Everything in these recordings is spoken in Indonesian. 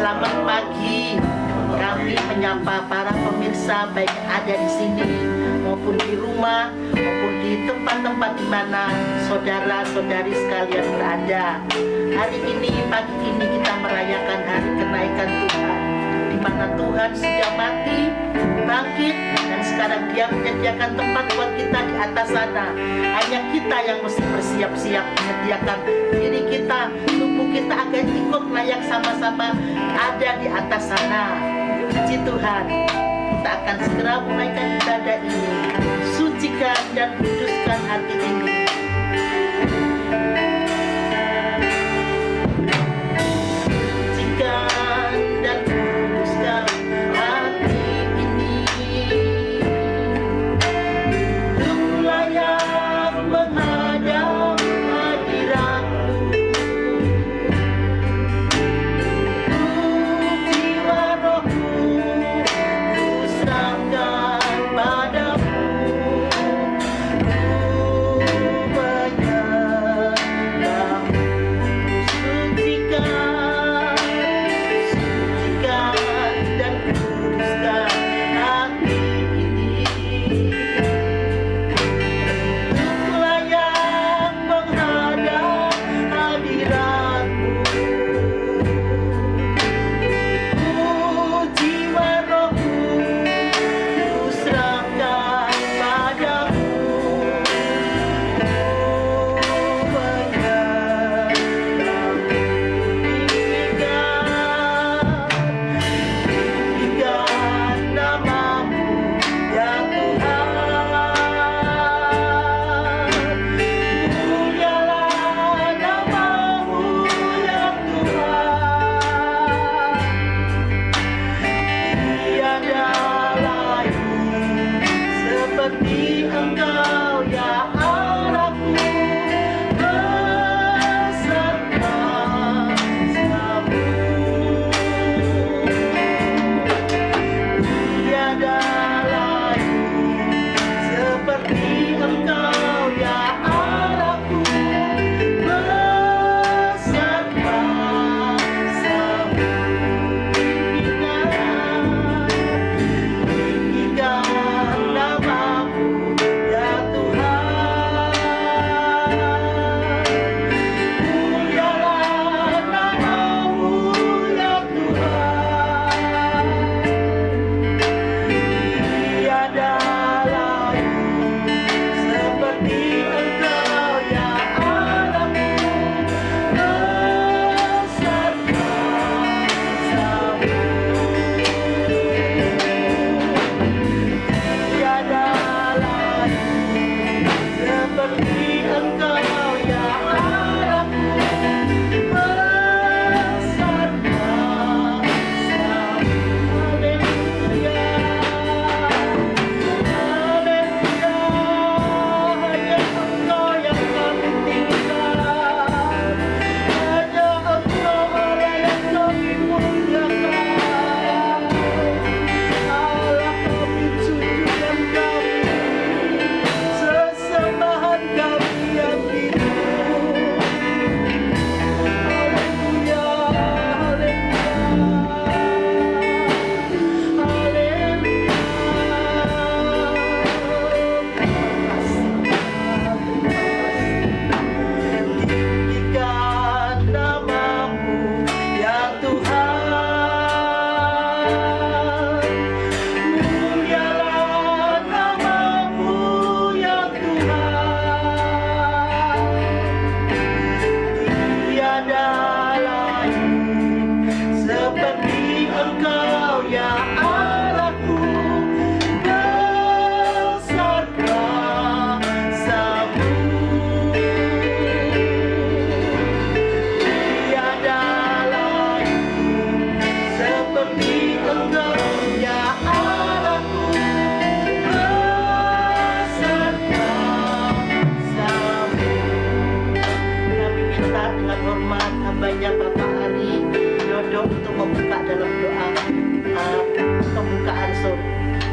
Selamat pagi. Kami menyapa para pemirsa baik ada di sini maupun di rumah maupun di tempat-tempat di mana saudara-saudari sekalian berada. Hari ini, pagi ini kita merayakan hari kenaikan Tuhan, di mana Tuhan sudah mati, bangkit, dan sekarang Dia menyediakan tempat buat kita di atas sana. Hanya kita yang mesti bersiap-siap menyediakan diri kita, tubuh kita agar ikut layak sama-sama ada di atas sana. Puji Tuhan, kita akan segera mulaikan ibadah ini. Sucikan dan kuduskan hati ini.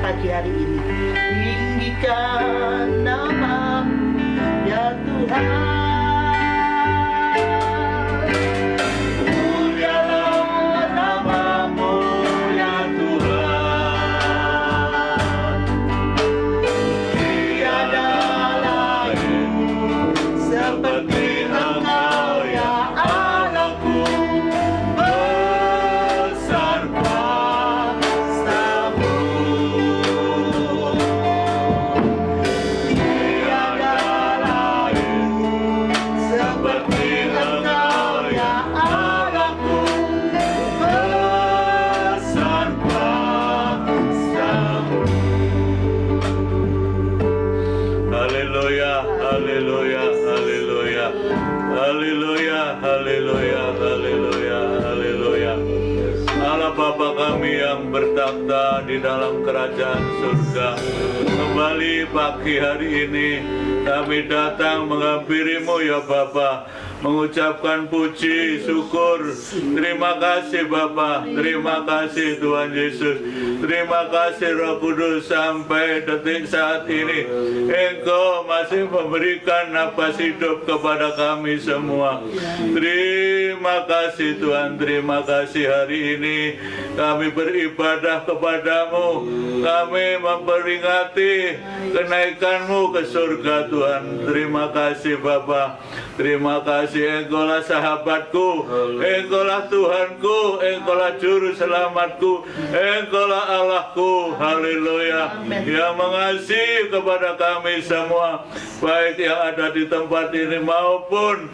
Pagi hari ini, tinggikan nama-Mu ya Tuhan. Mulialah nama Bapa kami yang bertakhta di dalam kerajaan surga. Kembali pagi hari ini kami datang menghampirimu ya Bapa, mengucapkan puji, syukur. Terima kasih Bapa, terima kasih Tuhan Yesus, terima kasih Roh Kudus. Sampai detik saat ini Engkau masih memberikan napas hidup kepada kami semua. Terima kasih Tuhan, terima kasih. Hari ini kami beribadah kepadamu, kami memperingati kenaikanmu ke surga Tuhan. Terima kasih Bapa, terima kasih. Engkaulah sahabatku, Engkaulah Tuhanku, Engkaulah juru selamatku, Engkaulah Allahku. Haleluya. Yang mengasihi kepada kami semua, baik yang ada di tempat ini maupun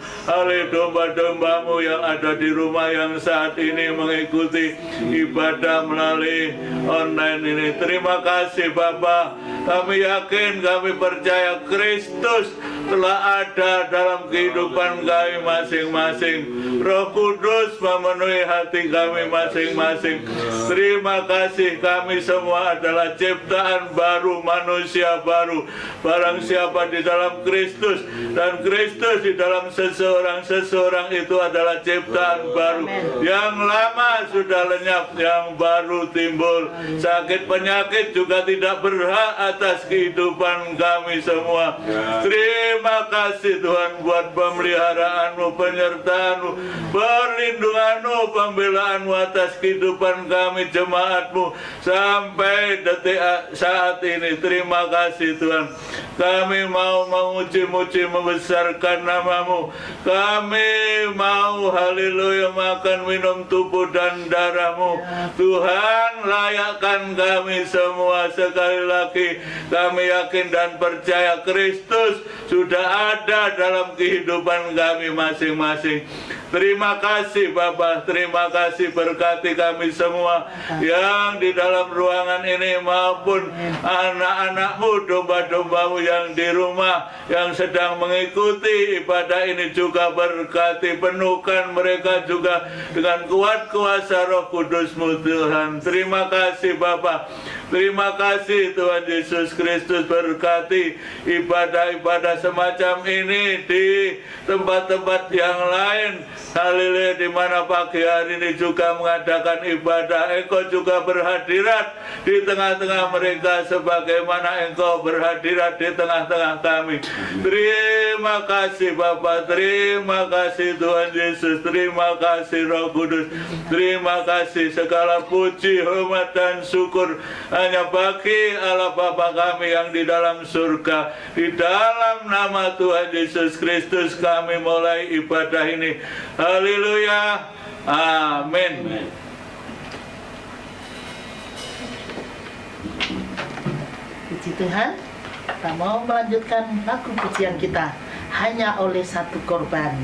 domba-dombamu yang ada di rumah yang saat ini mengikuti ibadah melalui online ini. Terima kasih Bapa. Kami yakin, kami percaya Kristus telah ada dalam kehidupan kami masing-masing. Roh Kudus memenuhi hati kami masing-masing. Terima kasih, kami semua adalah ciptaan baru, manusia baru. Barang siapa di dalam Kristus dan Kristus di dalam seseorang itu adalah ciptaan baru. Yang lama sudah lenyap, yang baru timbul. Sakit penyakit juga tidak berhak atas kehidupan kami semua. Terima kasih Tuhan buat pemeliharaanmu, penyertaanmu, perlindunganmu, pembelaanmu atas kehidupan kami, jemaatmu sampai detik saat ini. Terima kasih Tuhan. Kami mau memuji-muji, membesarkan namamu. Kami mau haleluya makan minum tubuh dan darahmu. Tuhan, layakkan kami semua. Sekali lagi kami yakin dan percaya Kristus sudah ada dalam kehidupan kami masing-masing. Terima kasih Bapa, terima kasih, berkati kami semua yang di dalam ruangan ini maupun anak-anakmu, domba-dombamu yang di rumah yang sedang mengikuti ibadah ini juga berkati, penuhkan mereka juga dengan kuat kuasa Roh Kudus-Mu Tuhan. Terima kasih Bapa. Terima kasih Tuhan Yesus Kristus, berkati ibadah-ibadah semacam ini di tempat-tempat yang lain. Haleluya, di mana pagi hari ini juga mengadakan ibadah. Engkau juga berhadirat di tengah-tengah mereka sebagaimana Engkau berhadirat di tengah-tengah kami. Terima kasih Bapa, terima kasih Tuhan Yesus, terima kasih Roh Kudus. Terima kasih, segala puji, hormat dan syukur hanya bagi Allah Bapa kami yang di dalam surga. Di dalam nama Tuhan Yesus Kristus kami mulai ibadah ini. Haleluya. Amin. Puji Tuhan. Kita mau melanjutkan lagu pujian kita, Hanya Oleh Satu Korban.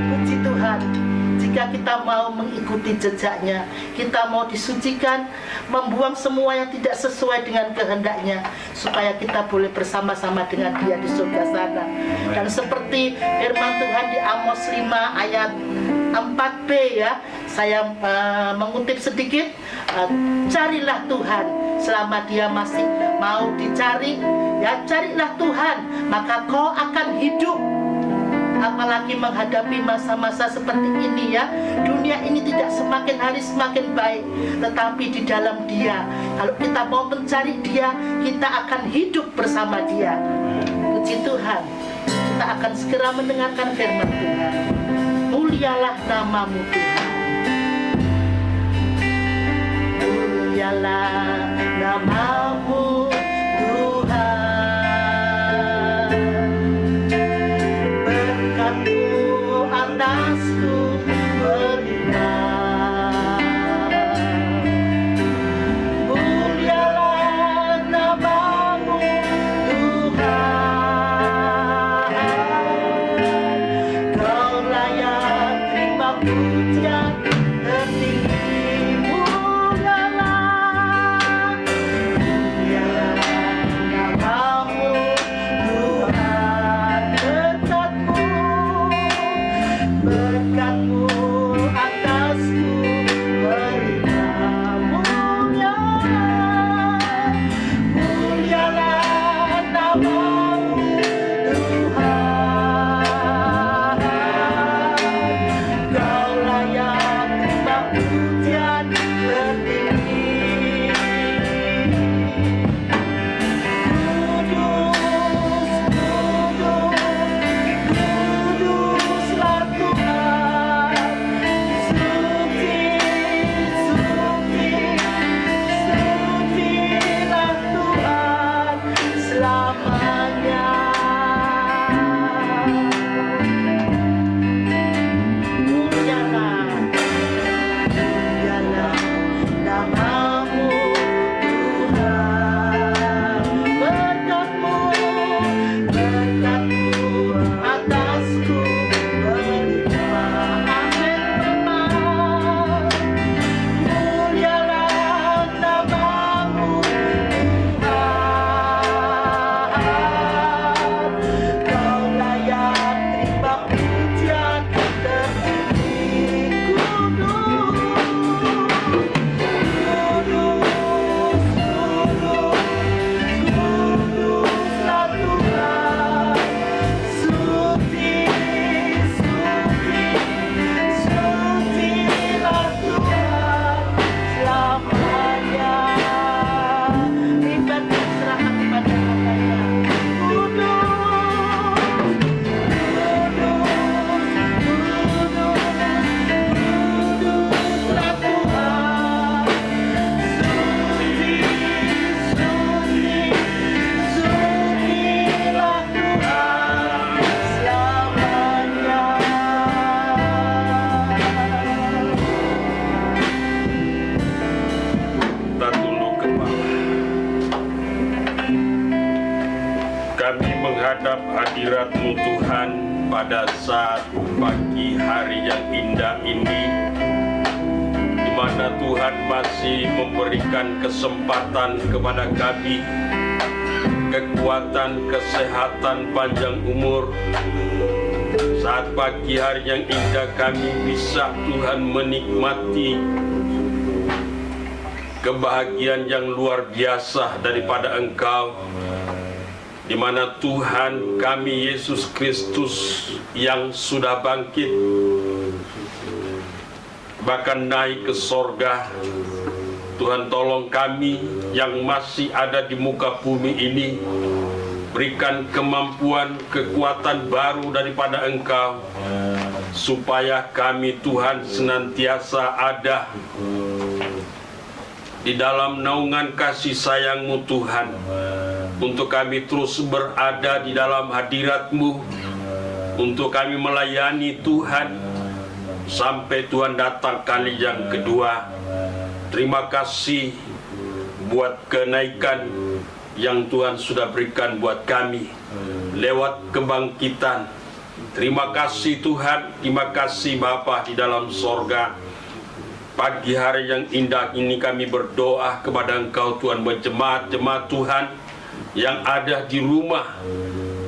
Puji Tuhan, jika kita mau mengikuti jejaknya, kita mau disucikan, membuang semua yang tidak sesuai dengan kehendaknya, supaya kita boleh bersama-sama dengan Dia di surga sana. Dan seperti firman Tuhan di Amos 5 ayat 4b ya, saya mengutip sedikit, carilah Tuhan selama Dia masih mau dicari, ya carilah Tuhan, maka kau akan hidup. Apalagi menghadapi masa-masa seperti ini ya, dunia ini tidak semakin hari semakin baik, tetapi di dalam Dia, kalau kita mau mencari Dia, kita akan hidup bersama Dia. Puji Tuhan, kita akan segera mendengarkan firman Tuhan. Mulialah namamu Tuhan, mulialah namamu atasku beriman. Mulialah namamu Tuhan, kau layak terima pujian tertinggi. Mulialah, mulialah namamu Tuhan, berkat-Mu atasku beriman. Mulialah namamu Tuhan, kau layak terima pujian tertinggi. Kuduslah Tuhan, sutilah Tuhan selamanya. Mulialah, mulialah namamu Tuhan, berkat-Mu atasku beriman. Amin Bapa. Mulialah namamu Tuhan, kau layak terima pujian tertinggi. Kuduslah Tuhan, sutilah Tuhan selamanya. Ibadah serahkan kepada Bapa-Nya. Kuduslah Tuhan, sutilah Tuhan selamanya. Kita tunduk kepala. Kami menghadap hadirat-Mu Tuhan pada saat pagi hari yang indah ini, di mana Tuhan masih memberikan kesempatan kepada kami, kekuatan, kesehatan, panjang umur. Saat pagi hari yang indah kami bisa Tuhan menikmati kebahagiaan yang luar biasa daripada Engkau, di mana Tuhan kami Yesus Kristus yang sudah bangkit, bahkan naik ke sorga. Tuhan, tolong kami yang masih ada di muka bumi ini, berikan kemampuan, kekuatan baru daripada Engkau, supaya kami Tuhan senantiasa ada di dalam naungan kasih sayang-Mu Tuhan, untuk kami terus berada di dalam hadirat-Mu, untuk kami melayani Tuhan sampai Tuhan datang kali yang kedua. Terima kasih buat kenaikan yang Tuhan sudah berikan buat kami lewat kebangkitan. Terima kasih Tuhan, terima kasih Bapa di dalam sorga. Pagi hari yang indah ini kami berdoa kepada Engkau Tuhan, berjemaat-jemaat Tuhan yang ada di rumah,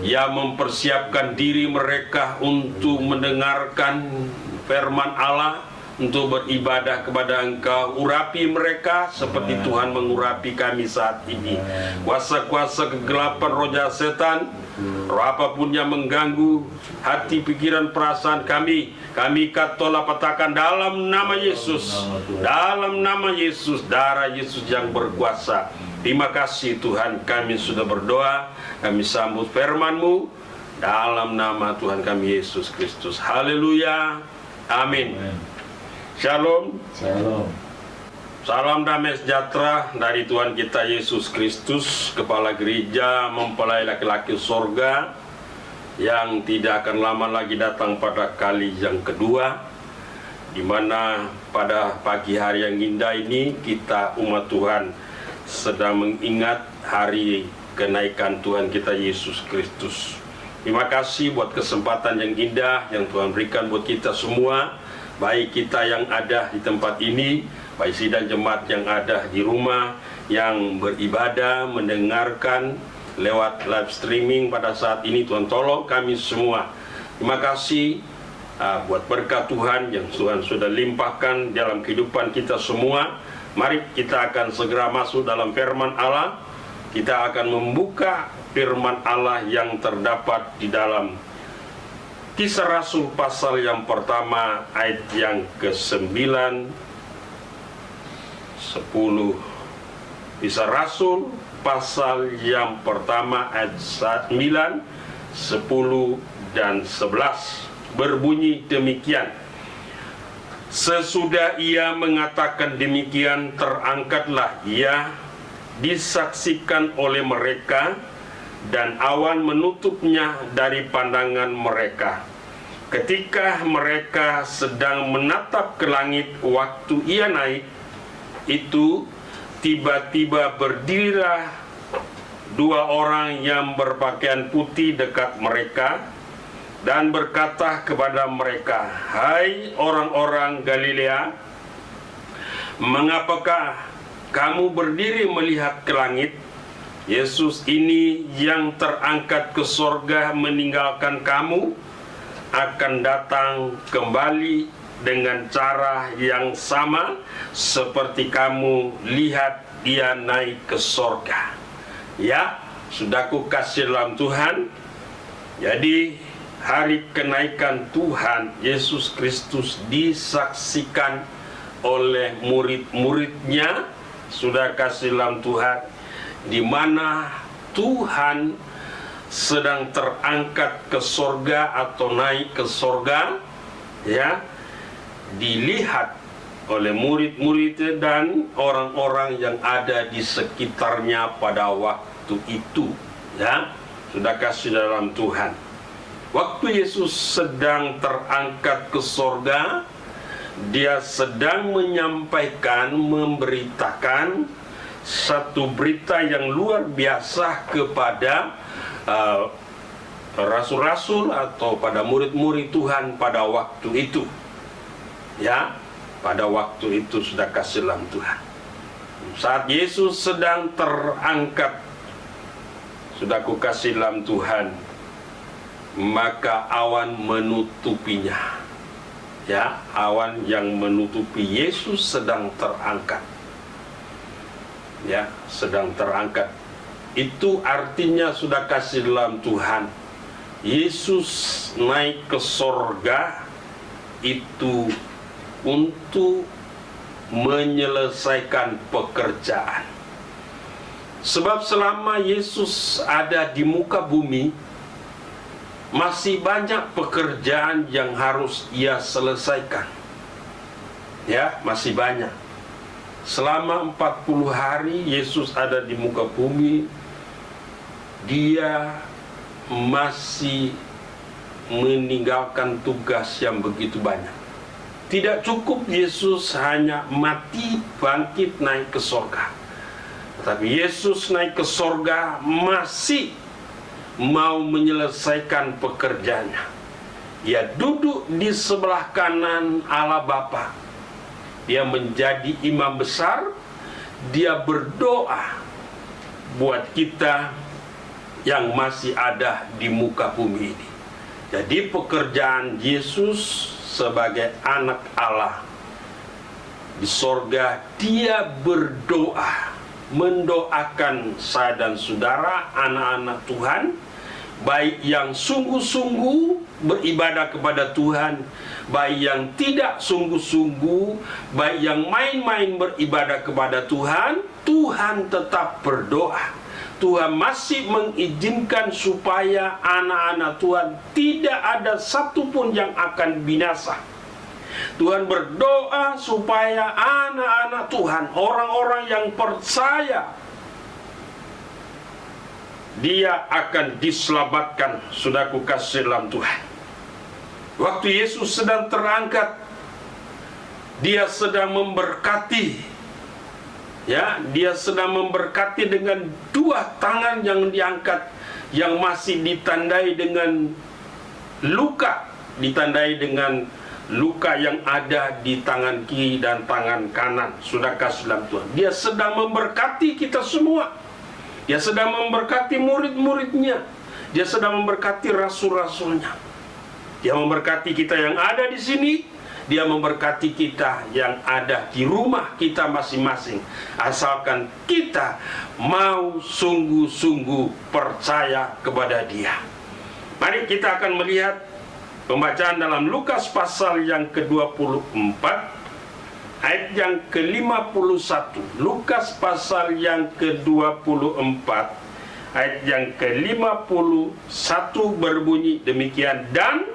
yang mempersiapkan diri mereka untuk mendengarkan firman Allah, untuk beribadah kepada Engkau. Urapi mereka seperti Tuhan mengurapi kami saat ini. Kuasa-kuasa kegelapan roh jahat setan, roh apapun yang mengganggu hati, pikiran, perasaan kami tolak patahkan dalam nama Yesus. Dalam nama Yesus, darah Yesus yang berkuasa. Terima kasih Tuhan, kami sudah berdoa, kami sambut firman-Mu dalam nama Tuhan kami Yesus Kristus. Haleluya. Amin. Shalom. Shalom. Salam damai sejahtera dari Tuhan kita Yesus Kristus, Kepala Gereja Mempelai Laki-laki Sorga, yang tidak akan lama lagi datang pada kali yang kedua, di mana pada pagi hari yang indah ini kita umat Tuhan sedang mengingat hari kenaikan Tuhan kita Yesus Kristus. Terima kasih buat kesempatan yang indah yang Tuhan berikan buat kita semua, baik kita yang ada di tempat ini, baik sidang jemaat yang ada di rumah, yang beribadah, mendengarkan lewat live streaming pada saat ini. Tuhan tolong kami semua. Terima kasih buat berkat Tuhan yang Tuhan sudah limpahkan dalam kehidupan kita semua. Mari kita akan segera masuk dalam firman Allah. Kita akan membuka firman Allah yang terdapat di dalam Kisah Rasul pasal yang pertama ayat yang ke-9, 10. Kisah Rasul pasal yang pertama ayat 9, 10 dan 11 berbunyi demikian. Sesudah ia mengatakan demikian, terangkatlah ia, disaksikan oleh mereka, dan awan menutupnya dari pandangan mereka. Ketika mereka sedang menatap ke langit waktu ia naik, itu tiba-tiba berdirilah dua orang yang berpakaian putih dekat mereka dan berkata kepada mereka, "Hai orang-orang Galilea, mengapakah kamu berdiri melihat ke langit? Yesus ini yang terangkat ke sorga meninggalkan kamu, akan datang kembali dengan cara yang sama seperti kamu lihat dia naik ke sorga." Ya, saudaraku kasih dalam Tuhan, jadi hari kenaikan Tuhan Yesus Kristus disaksikan oleh murid-muridnya, sudah kasih dalam Tuhan, di mana Tuhan sedang terangkat ke sorga atau naik ke sorga, ya, dilihat oleh murid-muridnya dan orang-orang yang ada di sekitarnya pada waktu itu, ya, sudah kasih dalam Tuhan. Waktu Yesus sedang terangkat ke sorga, dia sedang menyampaikan, memberitakan satu berita yang luar biasa kepada rasul-rasul atau pada murid-murid Tuhan pada waktu itu. Ya, pada waktu itu sudah kasih dalam Tuhan. Saat Yesus sedang terangkat, sudah ku kasih dalam Tuhan, maka awan menutupinya. Ya, awan yang menutupi Yesus sedang terangkat. Ya, sedang terangkat. Itu artinya sudah kasih dalam Tuhan, Yesus naik ke sorga itu untuk menyelesaikan pekerjaan. Sebab selama Yesus ada di muka bumi, masih banyak pekerjaan yang harus ia selesaikan. Ya, masih banyak. Selama 40 hari Yesus ada di muka bumi, dia masih meninggalkan tugas yang begitu banyak. Tidak cukup Yesus hanya mati, bangkit, naik ke sorga. Tapi Yesus naik ke sorga masih mau menyelesaikan pekerjaannya. Dia duduk di sebelah kanan Allah Bapa. Dia menjadi imam besar. Dia berdoa buat kita yang masih ada di muka bumi ini. Jadi pekerjaan Yesus sebagai anak Allah di sorga, dia berdoa, mendoakan saya dan saudara, anak-anak Tuhan, baik yang sungguh-sungguh beribadah kepada Tuhan, baik yang tidak sungguh-sungguh, baik yang main-main beribadah kepada Tuhan, Tuhan tetap berdoa. Tuhan masih mengizinkan supaya anak-anak Tuhan tidak ada satupun yang akan binasa. Tuhan berdoa supaya anak-anak Tuhan, orang-orang yang percaya, dia akan diselamatkan. Saudaraku kasih dalam Tuhan, waktu Yesus sedang terangkat, dia sedang memberkati, dia sedang memberkati dengan dua tangan yang diangkat, yang masih ditandai dengan luka, ditandai dengan luka yang ada di tangan kiri dan tangan kanan. Sudah kasih dalam Tuhan, dia sedang memberkati kita semua. Dia sedang memberkati murid-muridnya. Dia sedang memberkati rasul-rasulnya. Dia memberkati kita yang ada di sini. Dia memberkati kita yang ada di rumah kita masing-masing. Asalkan kita mau sungguh-sungguh percaya kepada Dia. Mari kita akan melihat pembacaan dalam Lukas pasal yang ke-24 ayat yang ke-51. Lukas pasal yang ke-24 ayat yang ke-51 berbunyi demikian. Dan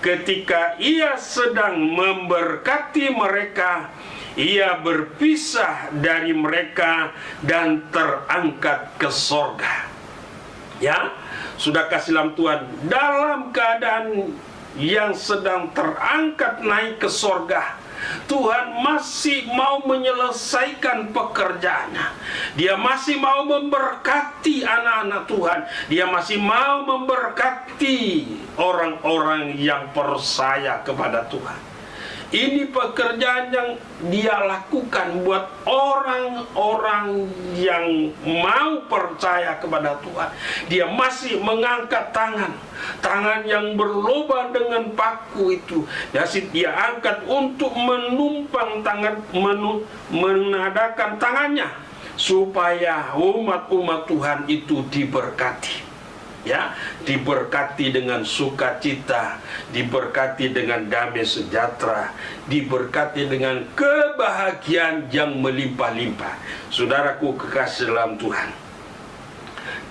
ketika ia sedang memberkati mereka, ia berpisah dari mereka dan terangkat ke sorga. Ya, sudah kasih dalam Tuhan, dalam keadaan yang sedang terangkat naik ke sorga, Tuhan masih mau menyelesaikan pekerjaannya. Dia masih mau memberkati anak-anak Tuhan. Dia masih mau memberkati orang-orang yang percaya kepada Tuhan. Ini pekerjaan yang dia lakukan buat orang-orang yang mau percaya kepada Tuhan. Dia masih mengangkat tangan yang berlubang dengan paku itu. Dia angkat untuk menumpang tangan, menadakan tangannya, supaya umat-umat Tuhan itu diberkati. Ya, diberkati dengan sukacita, diberkati dengan damai sejahtera, diberkati dengan kebahagiaan yang melimpah-limpah. Saudaraku kekasih dalam Tuhan,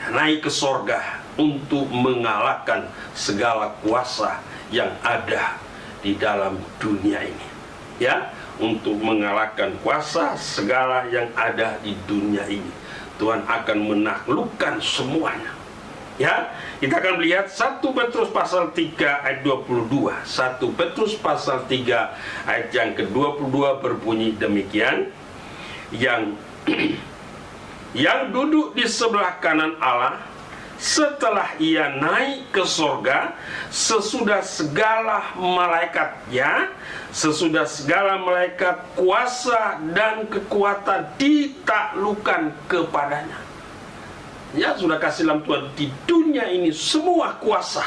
naik ke sorga untuk mengalahkan segala kuasa yang ada di dalam dunia ini. Ya, untuk mengalahkan kuasa segala yang ada di dunia ini. Tuhan akan menaklukkan semuanya. Ya, kita akan melihat 1 Petrus pasal 3 ayat 22. 1 Petrus pasal 3 ayat yang ke-22 berbunyi demikian. Yang duduk di sebelah kanan Allah setelah ia naik ke sorga, sesudah segala malaikatnya, sesudah segala malaikat, kuasa dan kekuatan ditaklukkan kepadanya. Ya, sudah kasih dalam Tuhan, di dunia ini semua kuasa,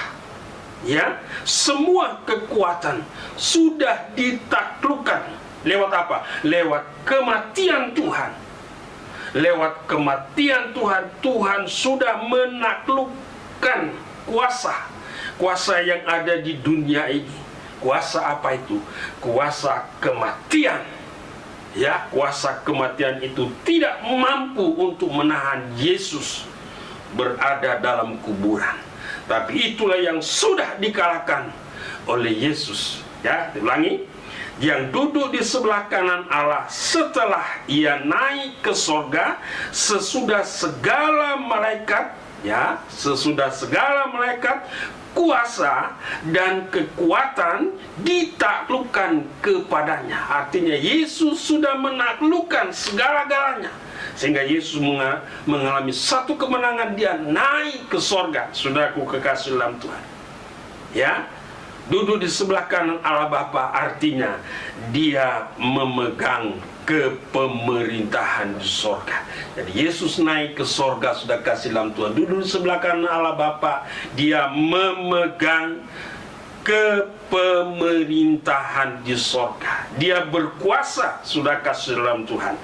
ya, semua kekuatan sudah ditaklukkan. Lewat apa? Lewat kematian Tuhan. Lewat kematian Tuhan, Tuhan sudah menaklukkan kuasa yang ada di dunia ini. Kuasa apa itu? Kuasa kematian. Ya, kuasa kematian itu tidak mampu untuk menahan Yesus berada dalam kuburan. Tapi itulah yang sudah dikalahkan oleh Yesus. Ya, ulangi. Yang duduk di sebelah kanan Allah setelah ia naik ke sorga, sesudah segala malaikat, ya, sesudah segala malaikat, kuasa dan kekuatan ditaklukkan kepadanya. Artinya Yesus sudah menaklukkan segala-galanya. sehingga Yesus mengalami satu kemenangan, dia naik ke sorga. Saudaraku kekasih dalam Tuhan, ya, duduk di sebelah kanan Allah Bapa artinya dia memegang kepemerintahan di sorga. Jadi Yesus naik ke sorga, sudah kasih dalam Tuhan, duduk di sebelah kanan Allah Bapa, dia memegang kepemerintahan di sorga. Dia berkuasa, sudah kasih dalam Tuhan.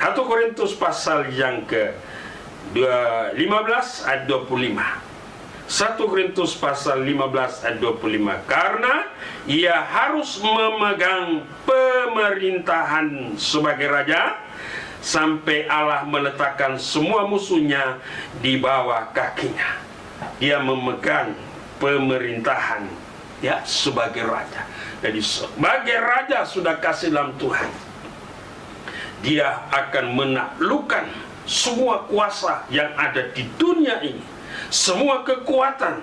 1 Korintus pasal yang ke 15 ayat 25. 1 Korintus pasal 15 ayat 25. Karena ia harus memegang pemerintahan sebagai raja sampai Allah meletakkan semua musuhnya di bawah kakinya. Dia memegang pemerintahan, ya, sebagai raja. Jadi sebagai raja, sudah kasih dalam Tuhan, dia akan menaklukkan semua kuasa yang ada di dunia ini. Semua kekuatan,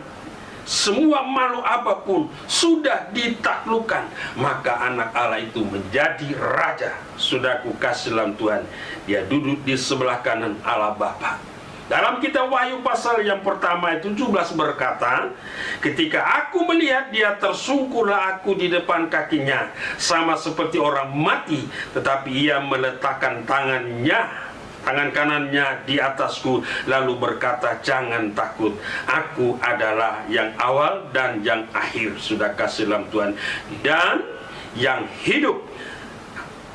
semua makhluk apapun sudah ditaklukkan. Maka anak Allah itu menjadi raja. Saudaraku kasih dalam Tuhan, dia duduk di sebelah kanan Allah Bapa. Dalam kitab Wahyu pasal yang pertama ayat 17 berkata, ketika aku melihat dia, tersungkurlah aku di depan kakinya, sama seperti orang mati, tetapi ia meletakkan tangan kanannya di atasku, lalu berkata, jangan takut, aku adalah yang awal dan yang akhir. Sudah kasih dalam Tuhan, dan yang hidup.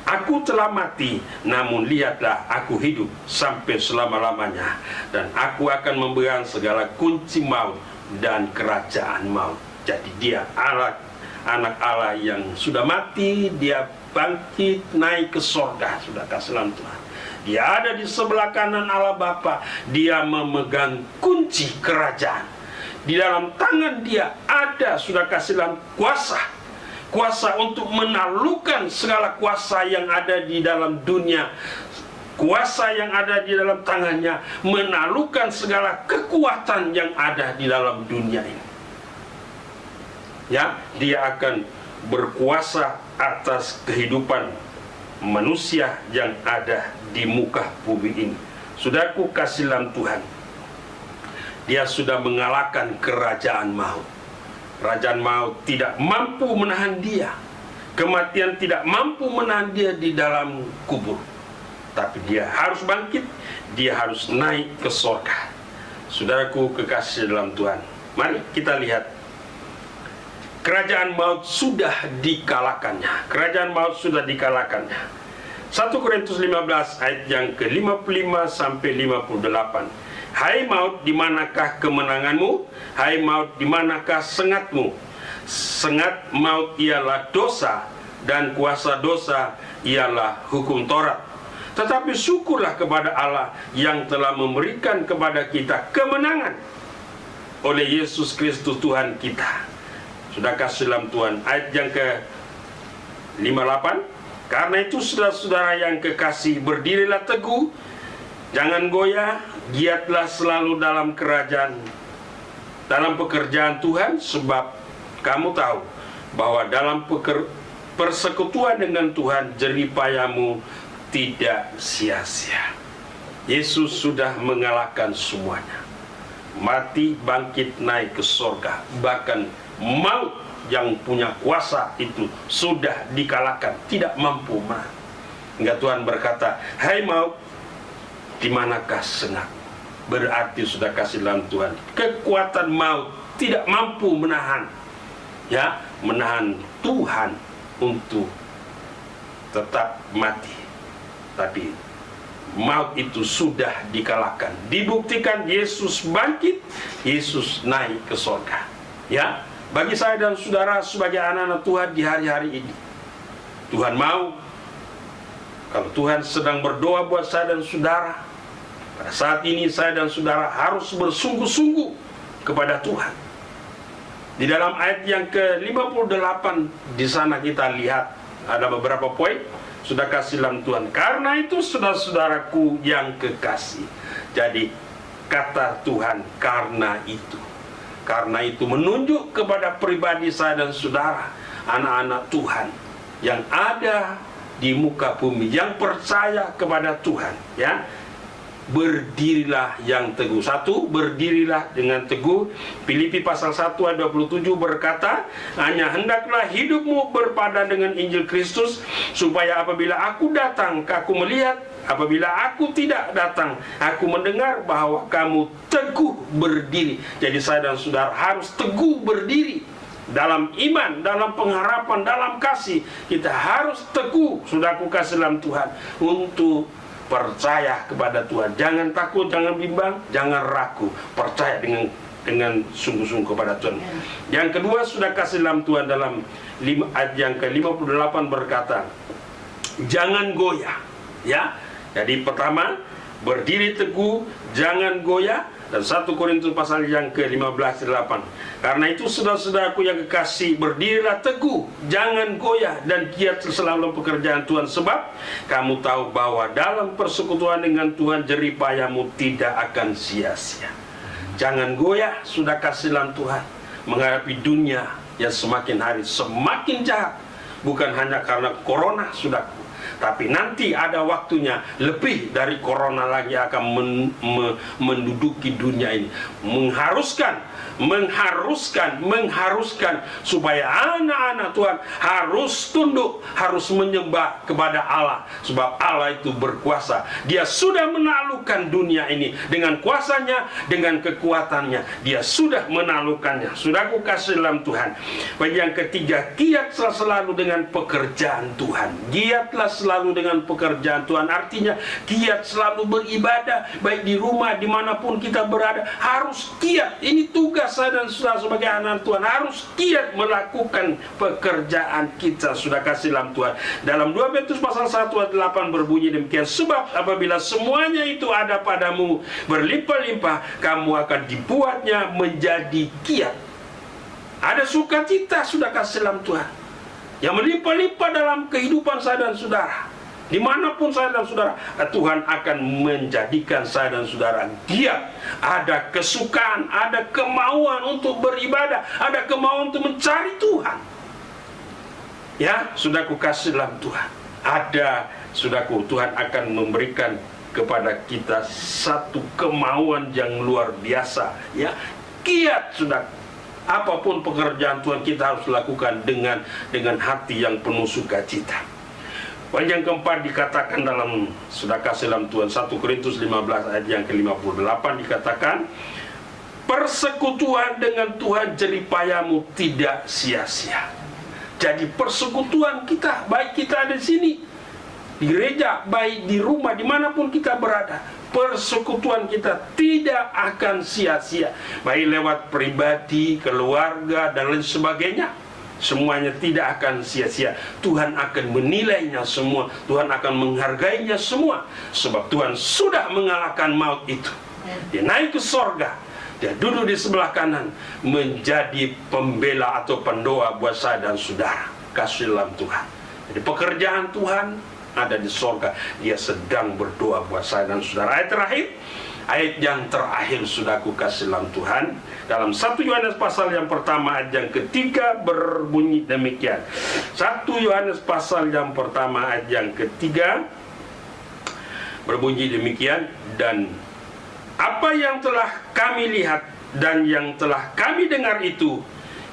Aku telah mati, namun lihatlah aku hidup sampai selama-lamanya, dan aku akan memegang segala kunci maut dan kerajaan maut. Jadi dia anak Allah yang sudah mati, dia bangkit naik ke sorga. Sudah kasih dalam Tuhan, dia ada di sebelah kanan Allah Bapa. Dia memegang kunci kerajaan. Di dalam tangan dia ada, sudah kasih dalam kuasa untuk menaklukkan segala kuasa yang ada di dalam dunia. Kuasa yang ada di dalam tangannya menaklukkan segala kekuatan yang ada di dalam dunia ini. Ya, dia akan berkuasa atas kehidupan manusia yang ada di muka bumi ini. Saudaraku kasih dalam Tuhan, dia sudah mengalahkan kerajaan maut. Kerajaan maut tidak mampu menahan dia. Kematian tidak mampu menahan dia di dalam kubur. Tapi dia harus bangkit, dia harus naik ke sorga. Saudaraku kekasih dalam Tuhan, mari kita lihat. Kerajaan maut sudah dikalahkannya. Kerajaan maut sudah dikalahkannya. 1 Korintus 15 ayat yang ke-55 sampai 58. Hai maut, di manakah kemenanganmu? Hai maut, di manakah sengatmu? Sengat maut ialah dosa, dan kuasa dosa ialah hukum Taurat. Tetapi syukurlah kepada Allah yang telah memberikan kepada kita kemenangan oleh Yesus Kristus Tuhan kita. Sudah kasih dalam Tuhan, ayat yang ke-58. Karena itu saudara-saudara yang kekasih, berdirilah teguh, jangan goyah, giatlah selalu dalam pekerjaan Tuhan, sebab kamu tahu bahwa dalam persekutuan dengan Tuhan jerih payahmu tidak sia-sia. Yesus sudah mengalahkan semuanya. Mati, bangkit, naik ke sorga. Bahkan maut yang punya kuasa itu sudah dikalahkan, tidak mampu menahan. Hingga Tuhan berkata, hai maut, di manakah sengat? Berarti sudah kasih dalam Tuhan, kekuatan maut tidak mampu menahan, ya, menahan Tuhan untuk tetap mati. Tapi maut itu sudah dikalahkan. Dibuktikan Yesus bangkit, Yesus naik ke surga. Ya, bagi saya dan saudara sebagai anak-anak Tuhan di hari-hari ini, Tuhan mau, kalau Tuhan sedang berdoa buat saya dan saudara, pada saat ini saya dan saudara harus bersungguh-sungguh kepada Tuhan. Di dalam ayat yang ke-58 di sana kita lihat ada beberapa poin. Sudah kasih dalam Tuhan. Karena itu saudara-saudaraku yang kekasih. Jadi kata Tuhan karena itu. Karena itu menunjuk kepada pribadi saya dan saudara, anak-anak Tuhan yang ada di muka bumi, yang percaya kepada Tuhan, ya. berdirilah yang teguh. 1, berdirilah dengan teguh. Filipi pasal 1 ayat 27 berkata, hanya hendaklah hidupmu berpadan dengan Injil Kristus, supaya apabila aku datang, aku melihat, apabila aku tidak datang, aku mendengar bahwa kamu teguh berdiri. Jadi saya dan saudara harus teguh berdiri dalam iman, dalam pengharapan, dalam kasih. Kita harus teguh, saudaraku kasih dalam Tuhan, untuk percaya kepada Tuhan. Jangan takut, jangan bimbang, jangan ragu. Percaya dengan sungguh-sungguh kepada Tuhan. Yang kedua, sudah kasih dalam Tuhan, dalam ayat yang ke-58 berkata, jangan goyah. Ya. Jadi pertama, berdiri teguh, jangan goyah. Dan 1 Korintus pasal yang ke-15 8. Karena itu saudara-saudaraku yang kekasih, berdirilah teguh, jangan goyah, dan giat selalu pekerjaan Tuhan, sebab kamu tahu bahwa dalam persekutuan dengan Tuhan jerih payahmu tidak akan sia-sia. Jangan goyah, sudah kasih dalam Tuhan, menghadapi dunia yang semakin hari semakin jahat. Bukan hanya karena corona, saudaraku, tapi nanti ada waktunya lebih dari corona lagi akan menduduki dunia ini. Mengharuskan supaya anak-anak Tuhan harus tunduk, harus menyembah kepada Allah. Sebab Allah itu berkuasa. Dia sudah menaklukkan dunia ini dengan kuasanya, dengan kekuatannya. Dia sudah menaklukkannya. Sudah aku kasih dalam Tuhan. Yang ketiga, giatlah selalu dengan pekerjaan Tuhan. Giatlah selalu dengan pekerjaan Tuhan. Artinya giat selalu beribadah, baik di rumah, dimanapun kita berada. Harus giat. Ini tugas saya dan saudara sebagai anak Tuhan. Harus giat melakukan pekerjaan kita. Sudah kasih dalam Tuhan. Dalam 2 Petrus pasal 1 ayat 8 berbunyi demikian, sebab apabila semuanya itu ada padamu berlimpah-limpah, kamu akan dibuatnya menjadi giat. Ada sukacita, sudah kasih dalam Tuhan, yang melimpah-limpah dalam kehidupan saya dan saudara. Dimanapun saya dan saudara, Tuhan akan menjadikan saya dan saudara giat. Ada kesukaan, ada kemauan untuk beribadah, ada kemauan untuk mencari Tuhan. Ya, sudah ku kasih dalam Tuhan. Ada, saudaraku, Tuhan akan memberikan kepada kita satu kemauan yang luar biasa. Ya, giat, saudara. Apapun pekerjaan Tuhan, kita harus lakukan dengan hati yang penuh sukacita. Yang keempat dikatakan dalam, sudah kasih dalam Tuhan, 1 Korintus 15 ayat yang ke-58 dikatakan, persekutuan dengan Tuhan jerih payahmu tidak sia-sia. Jadi persekutuan kita, baik kita ada di sini, di gereja, baik di rumah, dimanapun kita berada, persekutuan kita tidak akan sia-sia. Baik lewat pribadi, keluarga, dan lain sebagainya. Semuanya tidak akan sia-sia. Tuhan akan menilainya semua. Tuhan akan menghargainya semua. Sebab Tuhan sudah mengalahkan maut itu. Dia naik ke sorga. Dia duduk di sebelah kanan, menjadi pembela atau pendoa buat saya dan saudara. Kasih dalam Tuhan. Jadi pekerjaan Tuhan ada di sorga. Dia sedang berdoa buat saya dan saudara. Ayat terakhir, ayat yang terakhir sudah aku kasih dalam Tuhan. Dalam 1 Yohanes pasal yang pertama ayat yang ketiga berbunyi demikian. 1 Yohanes pasal yang pertama ayat yang ketiga berbunyi demikian, dan apa yang telah kami lihat dan yang telah kami dengar itu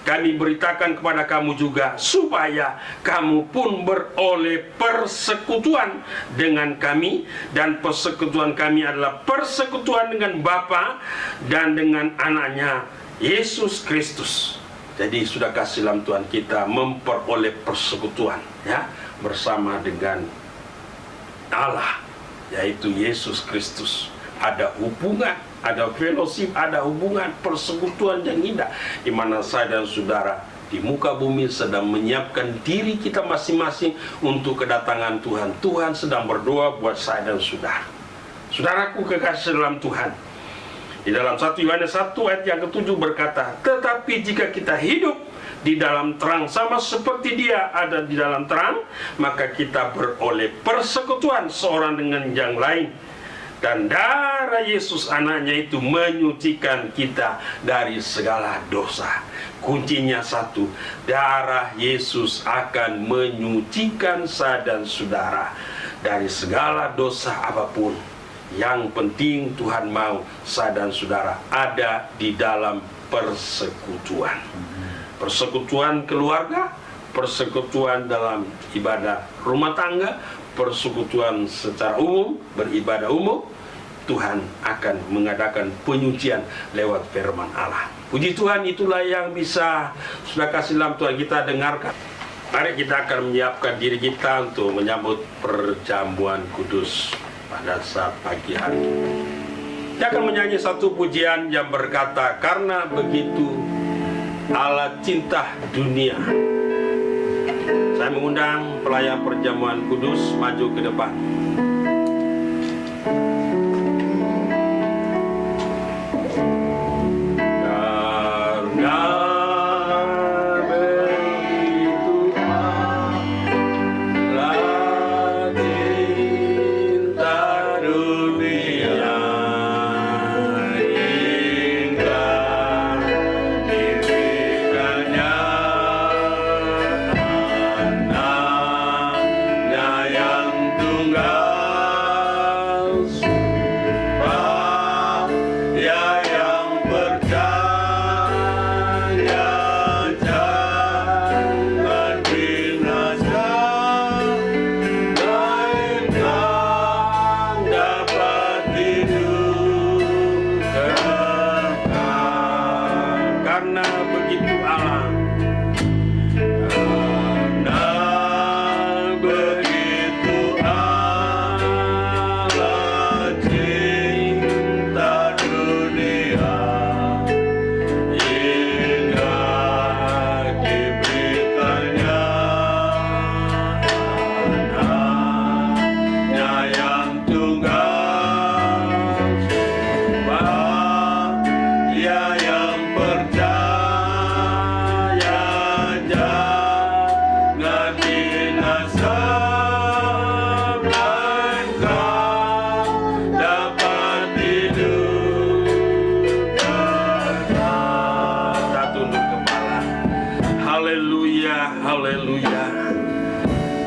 kami beritakan kepada kamu juga, supaya kamu pun beroleh persekutuan dengan kami. Dan persekutuan kami adalah persekutuan dengan Bapa dan dengan anaknya Yesus Kristus. Jadi sudah kasih dalam Tuhan, kita memperoleh persekutuan, ya, bersama dengan Allah, yaitu Yesus Kristus. Ada hubungan, ada fellowship, ada hubungan persekutuan yang indah, di mana saya dan saudara di muka bumi sedang menyiapkan diri kita masing-masing untuk kedatangan Tuhan. Tuhan sedang berdoa buat saya dan saudara. Saudaraku kekasih dalam Tuhan, di dalam 1 Yohanes 1 ayat yang ke-7 berkata, tetapi jika kita hidup di dalam terang sama seperti Dia ada di dalam terang, maka kita beroleh persekutuan seorang dengan yang lain. Dan darah Yesus anaknya itu menyucikan kita dari segala dosa. Kuncinya satu, darah Yesus akan menyucikan saya dan saudara dari segala dosa apapun Yang penting Tuhan mau saya dan saudara ada di dalam persekutuan. Persekutuan keluarga, persekutuan dalam ibadah rumah tangga, persekutuan secara umum, beribadah umum. Tuhan akan mengadakan penyucian lewat firman Allah. Puji Tuhan, itulah yang bisa sudah kasih dalam Tuhan kita dengarkan. Mari kita akan menyiapkan diri kita untuk menyambut perjamuan kudus pada saat pagi hari. Kita akan menyanyi satu pujian yang berkata, karena begitu Allah cinta dunia. Saya mengundang pelayan perjamuan kudus maju ke depan.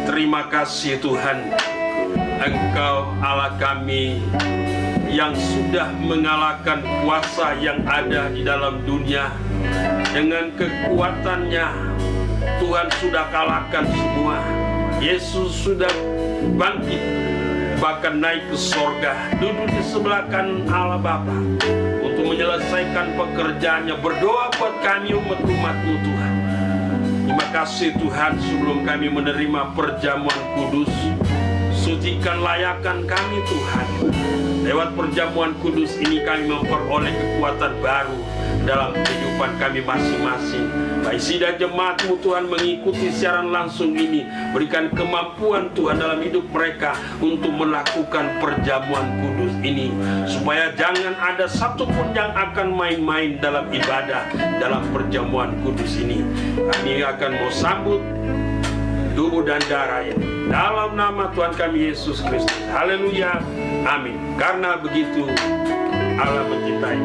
Terima kasih Tuhan, Engkau Allah kami yang sudah mengalahkan kuasa yang ada di dalam dunia. Dengan kekuatannya Tuhan sudah kalahkan semua. Yesus sudah bangkit, bahkan naik ke sorga, duduk di sebelah kanan Allah Bapa untuk menyelesaikan pekerjaannya. Berdoa buat kami umat-umat-Mu Tuhan. Terima kasih Tuhan, sebelum kami menerima perjamuan kudus, sucikan layakan kami Tuhan. Lewat perjamuan kudus ini kami memperoleh kekuatan baru dalam kehidupan kami masing-masing. Baik sidang jemaat-Mu Tuhan mengikuti siaran langsung ini, berikan kemampuan Tuhan dalam hidup mereka untuk melakukan perjamuan kudus ini, supaya jangan ada satupun yang akan main-main dalam ibadah dalam perjamuan kudus ini. Kami akan mau sambut tubuh dan darah ini dalam nama Tuhan kami Yesus Kristus. Haleluya, amin. Karena begitu Allah mencintai.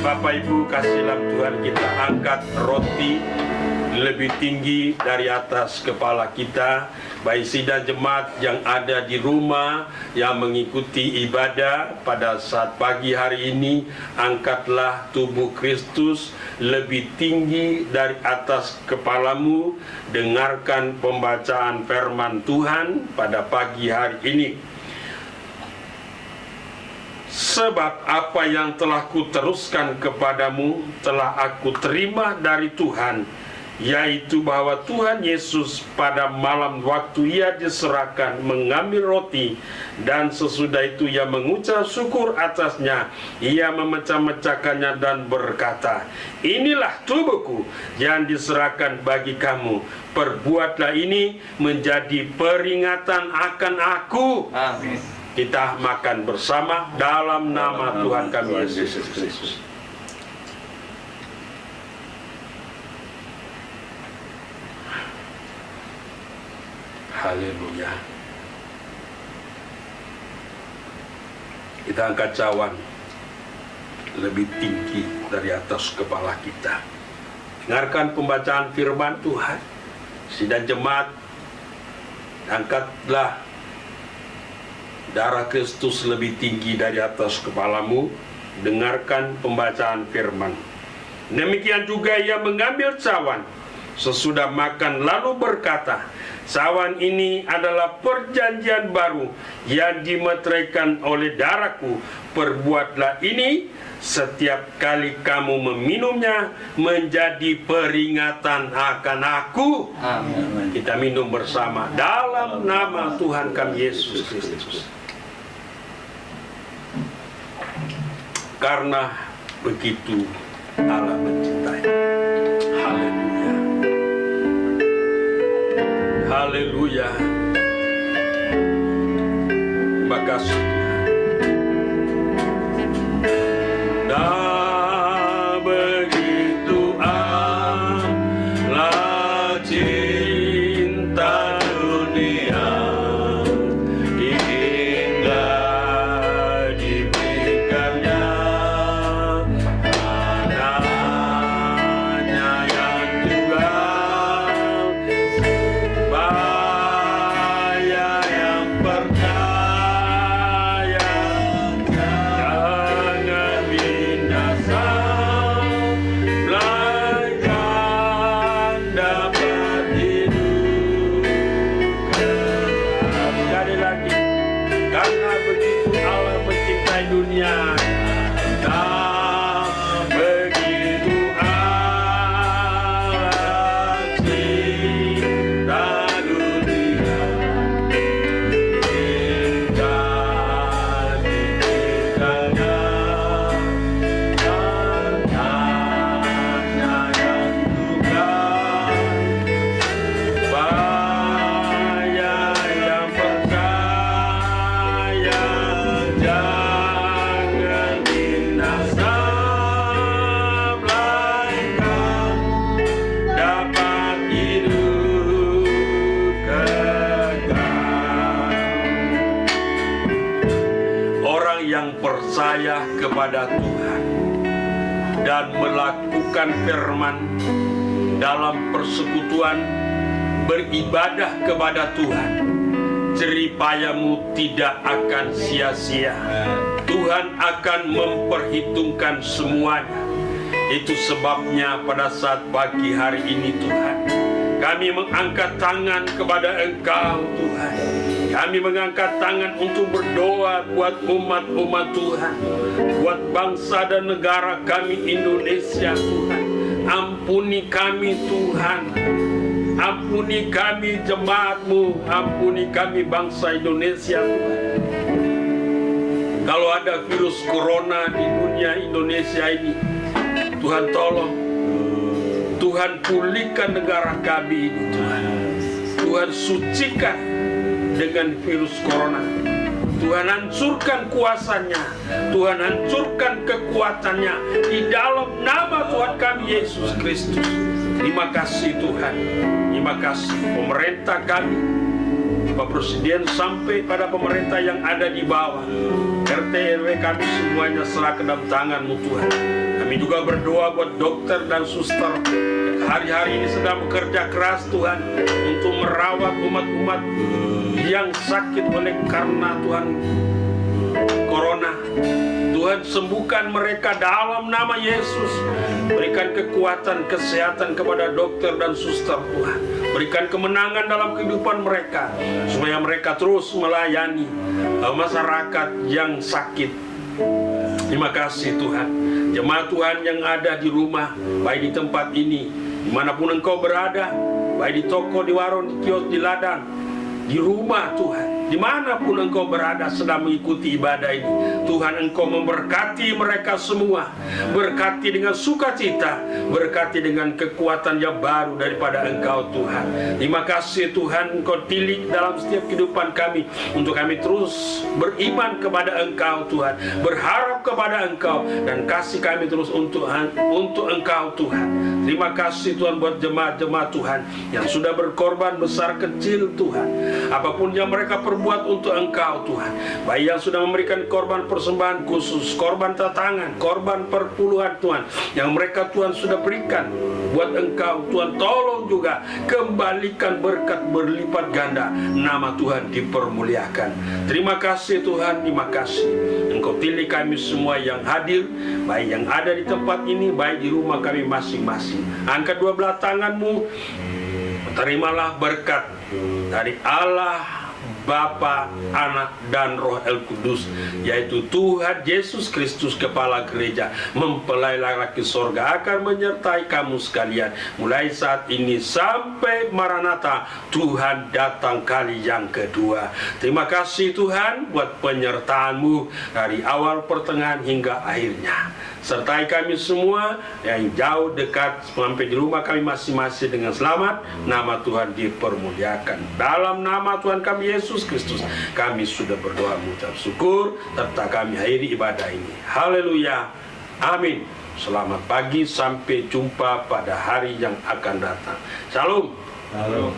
Bapak Ibu kasih dalam Tuhan, kita angkat roti lebih tinggi dari atas kepala kita. Baik sidang jemaat yang ada di rumah yang mengikuti ibadah pada saat pagi hari ini, angkatlah tubuh Kristus lebih tinggi dari atas kepalamu. Dengarkan pembacaan firman Tuhan pada pagi hari ini. Sebab apa yang telah kuteruskan kepadamu telah aku terima dari Tuhan, yaitu bahwa Tuhan Yesus pada malam waktu ia diserahkan mengambil roti, dan sesudah itu ia mengucap syukur atasnya, ia memecah-mecahkannya dan berkata, inilah tubuhku yang diserahkan bagi kamu, perbuatlah ini menjadi peringatan akan aku. Amin. Kita makan bersama dalam nama Tuhan kami Yesus Kristus. Haleluya. Kita angkat cawan lebih tinggi dari atas kepala kita. Dengarkan pembacaan firman Tuhan. Sidang jemaat, angkatlah darah Kristus lebih tinggi dari atas kepalamu. Dengarkan pembacaan firman. Demikian juga ia mengambil cawan sesudah makan lalu berkata, cawan ini adalah perjanjian baru yang dimeteraikan oleh darahku. Perbuatlah ini setiap kali kamu meminumnya menjadi peringatan akan aku. Amin. Kita minum bersama dalam nama Tuhan kami Yesus Kristus. Karena begitu Allah mencintai. Haleluya. Haleluya. Terima kasih Tuhan. Dah begitu Allah cinta dunia, hingga diberikannya anaknya yang tunggal, supaya yang percaya jangan binasa, melainkan dapat hidup kekal. Sekali lagi, karena begitu Allah mencintai dunia. Nah, begitu Allah cinta dunia, hingga diberikannya anaknya yang tunggal, supaya yang percaya jangan binasa, melainkan dapat hidup kekal. Orang yang percaya kepada Tuhan dan melakukan firman dalam persekutuan, beribadah kepada Tuhan, jeripayamu tidak akan sia-sia. Tuhan akan memperhitungkan semuanya. Itu sebabnya pada saat pagi hari ini Tuhan, kami mengangkat tangan kepada Engkau Tuhan. Kami mengangkat tangan untuk berdoa buat umat-umat Tuhan, buat bangsa dan negara kami Indonesia Tuhan. Ampuni kami Tuhan, ampuni kami jemaat-Mu, ampuni kami bangsa Indonesia Tuhan. Kalau ada virus corona di dunia Indonesia ini, Tuhan tolong, Tuhan pulihkan negara kami ini Tuhan. Tuhan sucikan dengan virus corona. Tuhan hancurkan kuasanya, Tuhan hancurkan kekuatannya di dalam nama Tuhan kami Yesus Kristus. Terima kasih Tuhan. Terima kasih pemerintah kami, Pak Presiden sampai pada pemerintah yang ada di bawah, RT RW kami semuanya serah ke dalam tangan-Mu Tuhan. Kami juga berdoa buat dokter dan suster yang hari-hari ini sedang bekerja keras Tuhan untuk merawat umat-umat yang sakit oleh karena Tuhan Corona. Tuhan, sembuhkan mereka dalam nama Yesus. Berikan kekuatan, kesehatan kepada dokter dan suster Tuhan. Berikan kemenangan dalam kehidupan mereka, supaya mereka terus melayani masyarakat yang sakit. Terima kasih Tuhan. Jemaat Tuhan yang ada di rumah, baik di tempat ini, dimanapun Engkau berada, baik di toko, di warung, di kios, di ladang, di rumah Tuhan, dimanapun Engkau berada sedang mengikuti ibadah ini, Tuhan, Engkau memberkati mereka semua. Berkati dengan sukacita, berkati dengan kekuatan yang baru daripada Engkau Tuhan. Terima kasih Tuhan, Engkau pilih dalam setiap kehidupan kami, untuk kami terus beriman kepada Engkau Tuhan, berharap kepada Engkau, dan kasih kami terus untuk Engkau Tuhan. Terima kasih Tuhan buat jemaat-jemaat Tuhan yang sudah berkorban besar kecil Tuhan, apapun yang mereka perbuat untuk Engkau Tuhan, baik yang sudah memberikan korban persembahan khusus, korban tatangan, korban perpuluhan Tuhan, yang mereka Tuhan sudah berikan buat Engkau Tuhan, tolong juga kembalikan berkat berlipat ganda, nama Tuhan dipermuliakan. Terima kasih Tuhan, terima kasih Engkau pilih kami semua yang hadir, baik yang ada di tempat ini, baik di rumah kami masing-masing. Angkat dua belah tanganmu, terimalah berkat dari Allah Bapa, Anak, dan Roh El Kudus, yaitu Tuhan Yesus Kristus, Kepala Gereja, mempelai laki sorga, akan menyertai kamu sekalian mulai saat ini sampai Maranatha, Tuhan datang kali yang kedua. Terima kasih Tuhan buat penyertaan-Mu dari awal, pertengahan, hingga akhirnya. Sertai kami semua yang jauh dekat sampai di rumah kami masing-masing dengan selamat. Nama Tuhan dipermuliakan. Dalam nama Tuhan kami Yesus Kristus, kami sudah berdoa mengucap syukur, serta kami akhiri ibadah ini. Haleluya. Amin. Selamat pagi, sampai jumpa pada hari yang akan datang. Shalom. Halo.